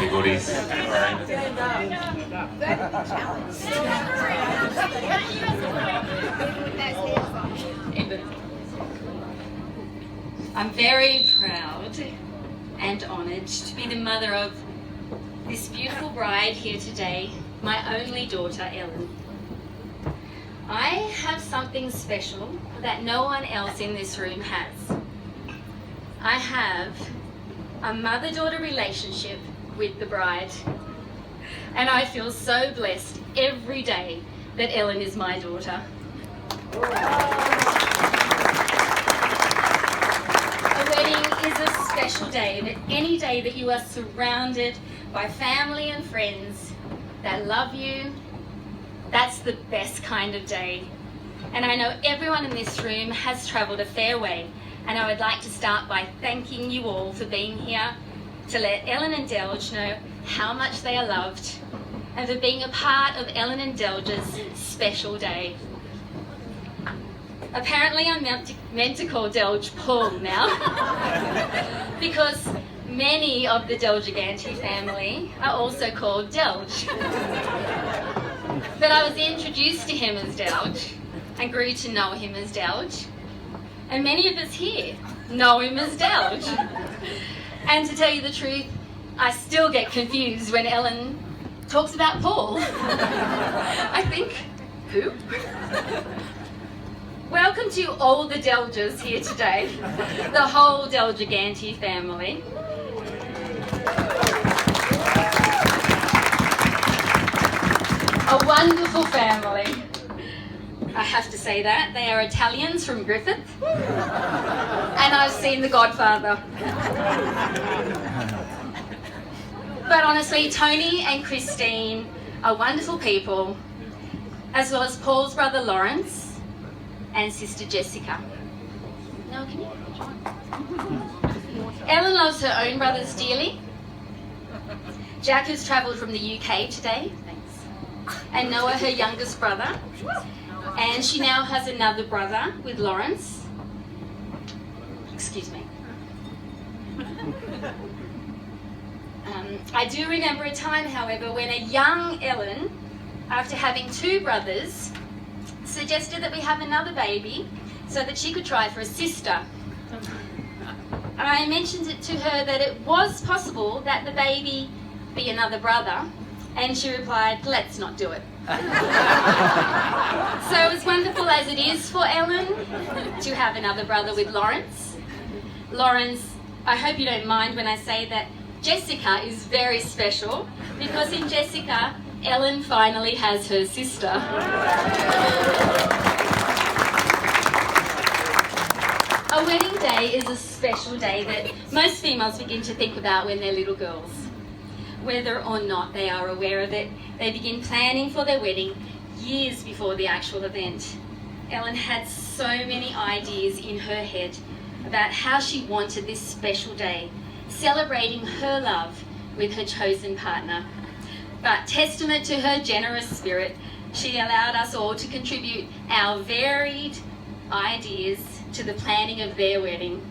goodies. I'm very proud and honoured to be the mother of this beautiful bride here today, my only daughter, Ellen. I have something special that no one else in this room has. I have a mother-daughter relationship with the bride, and I feel so blessed every day that Ellen is my daughter. A wedding is a special day, but any day that you are surrounded by family and friends that love you, that's the best kind of day. And I know everyone in this room has travelled a fair way, and I would like to start by thanking you all for being here to let Ellen and Delge know how much they are loved and for being a part of Ellen and Delge's special day. Apparently I'm meant to call Delge Paul now because many of the Delgiganti family are also called Delge. But I was introduced to him as Delge and grew to know him as Delge. And many of us here know him as Delge. And to tell you the truth, I still get confused when Ellen talks about Paul. I think, who? Welcome to all the Delges here today, the whole Delgiganti family. A wonderful family. I have to say that. They are Italians from Griffith. And I've seen The Godfather. But honestly, Tony and Christine are wonderful people, as well as Paul's brother Lawrence and sister Jessica. No, can you? Ellen loves her own brothers dearly. Jack has travelled from the UK today. And Noah, her youngest brother. And she now has another brother with Lawrence. Excuse me. I do remember a time, however, when a young Ellen, after having two brothers, suggested that we have another baby so that she could try for a sister. I mentioned it to her that it was possible that the baby be another brother, and she replied, let's not do it. So as wonderful as it is for Ellen to have another brother with Lawrence, I hope you don't mind when I say that Jessica is very special, because in Jessica, Ellen finally has her sister. A wedding day is a special day that most females begin to think about when they're little girls. Whether or not they are aware of it, they begin planning for their wedding years before the actual event. Ellen had so many ideas in her head about how she wanted this special day, celebrating her love with her chosen partner. But testament to her generous spirit, she allowed us all to contribute our varied ideas to the planning of their wedding.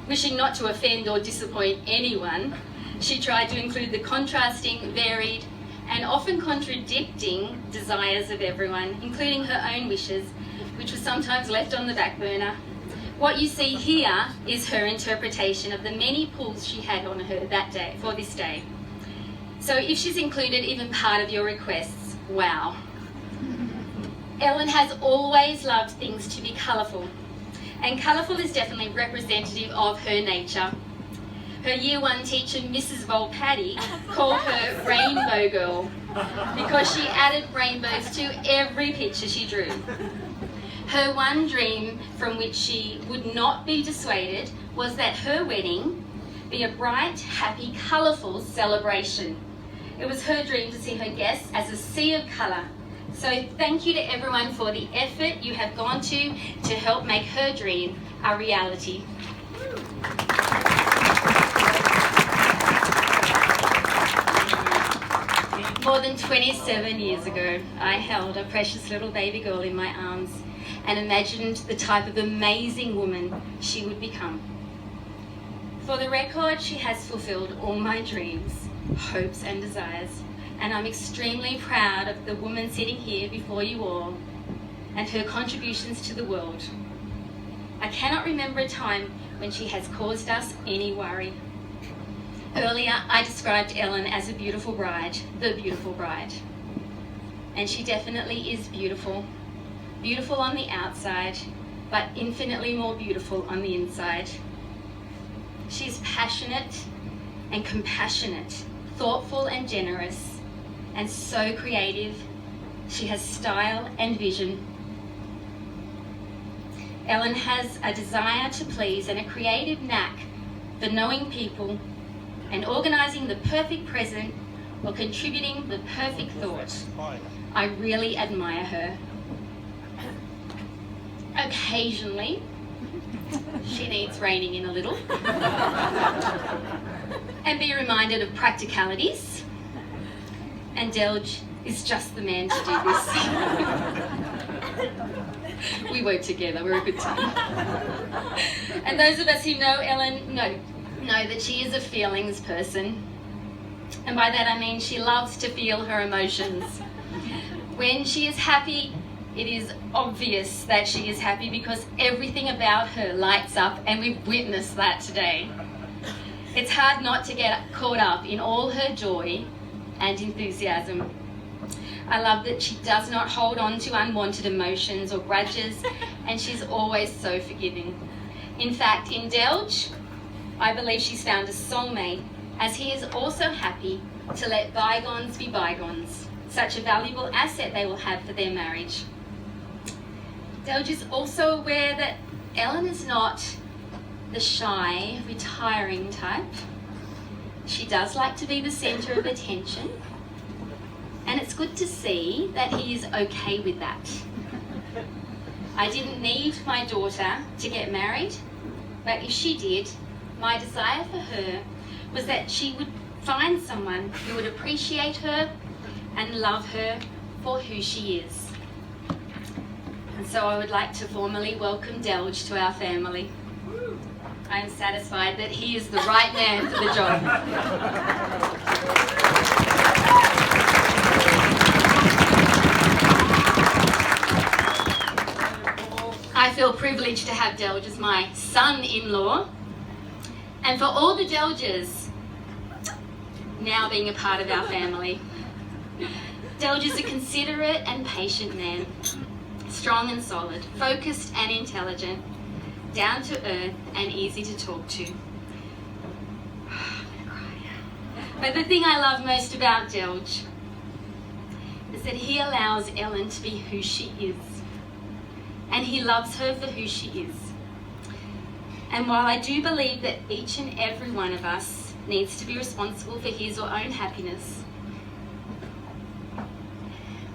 Wishing not to offend or disappoint anyone, she tried to include the contrasting, varied, and often contradicting desires of everyone, including her own wishes, which were sometimes left on the back burner. What you see here is her interpretation of the many pulls she had on her that day, for this day. So if she's included even part of your requests, wow. Ellen has always loved things to be colourful, and colourful is definitely representative of her nature. Her Year 1 teacher, Mrs. Volpatti, called her Rainbow Girl because she added rainbows to every picture she drew. Her one dream from which she would not be dissuaded was that her wedding be a bright, happy, colourful celebration. It was her dream to see her guests as a sea of colour. So thank you to everyone for the effort you have gone to help make her dream a reality. More than 27 years ago, I held a precious little baby girl in my arms and imagined the type of amazing woman she would become. For the record, she has fulfilled all my dreams hopes and desires. And I'm extremely proud of the woman sitting here before you all and her contributions to the world. I cannot remember a time when she has caused us any worry. Earlier, I described Ellen as a beautiful bride, the beautiful bride. And she definitely is beautiful. Beautiful on the outside, but infinitely more beautiful on the inside. She's passionate and compassionate, thoughtful and generous, and so creative. She has style and vision. Ellen has a desire to please and a creative knack for knowing people and organising the perfect present or contributing the perfect thought. I really admire her. Occasionally, she needs reining in a little and be reminded of practicalities, and Delge is just the man to do this. We work together, we're a good team. And those of us who know Ellen know that she is a feelings person. And by that I mean she loves to feel her emotions. When she is happy, it is obvious that she is happy because everything about her lights up, and we've witnessed that today. It's hard not to get caught up in all her joy and enthusiasm. I love that she does not hold on to unwanted emotions or grudges, and she's always so forgiving. In fact, in Delge, I believe she's found a soulmate, as he is also happy to let bygones be bygones, such a valuable asset they will have for their marriage. Delge is also aware that Ellen is not the shy, retiring type. She does like to be the centre of attention, and it's good to see that he is okay with that. I didn't need my daughter to get married, but if she did, my desire for her was that she would find someone who would appreciate her and love her for who she is. And so I would like to formally welcome Delge to our family. I am satisfied that he is the right man for the job. I feel privileged to have Delge as my son-in-law, and for all the Delges now being a part of our family. Delge is a considerate and patient man, strong and solid, focused and intelligent, down to earth and easy to talk to. But the thing I love most about Delge is that he allows Ellen to be who she is, and he loves her for who she is. And while I do believe that each and every one of us needs to be responsible for his or own happiness,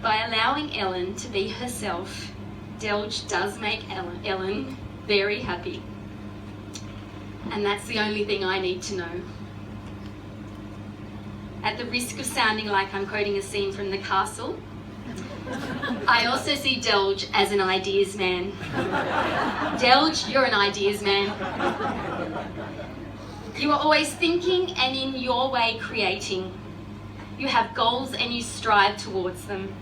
by allowing Ellen to be herself, Delge does make Ellen very happy. And that's the only thing I need to know. At the risk of sounding like I'm quoting a scene from The Castle, I also see Delge as an ideas man. Delge, you're an ideas man. You are always thinking and in your way creating. You have goals and you strive towards them.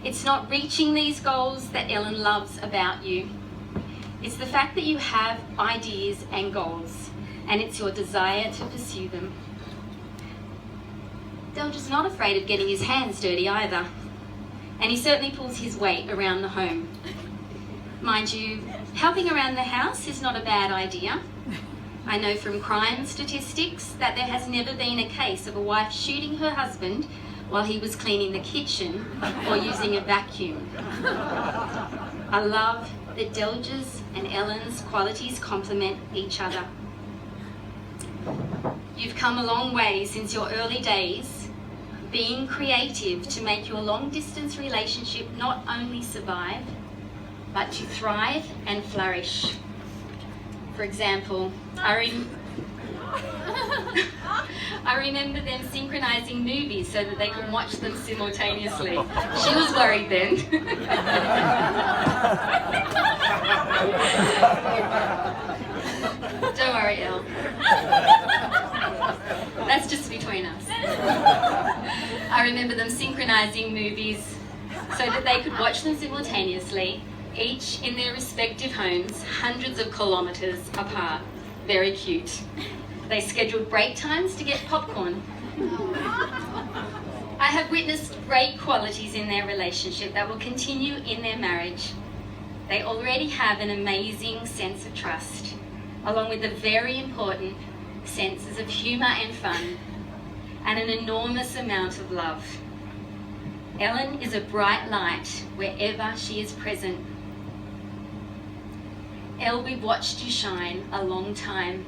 It's not reaching these goals that Ellen loves about you. It's the fact that you have ideas and goals, and it's your desire to pursue them. Delge is not afraid of getting his hands dirty either, and he certainly pulls his weight around the home. Mind you, helping around the house is not a bad idea. I know from crime statistics that there has never been a case of a wife shooting her husband while he was cleaning the kitchen or using a vacuum. I love that Delge's and Ellen's qualities complement each other. You've come a long way since your early days, being creative to make your long-distance relationship not only survive, but to thrive and flourish. For example, I remember them synchronizing movies so that they could watch them simultaneously. She was worried then. Don't worry, Elle. That's just between us. I remember them synchronising movies so that they could watch them simultaneously, each in their respective homes, hundreds of kilometres apart. Very cute. They scheduled break times to get popcorn. I have witnessed great qualities in their relationship that will continue in their marriage. They already have an amazing sense of trust, along with the very important senses of humour and fun, and an enormous amount of love. Ellen is a bright light wherever she is present. Elle, we've watched you shine a long time,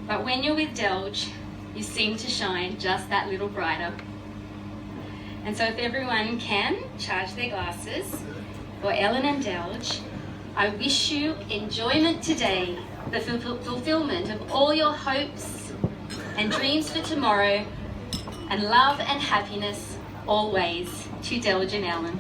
but when you're with Delge, you seem to shine just that little brighter. And so if everyone can charge their glasses for Ellen and Delge, I wish you enjoyment today, the fulfillment of all your hopes and dreams for tomorrow, and love and happiness always to Delge and Ellen.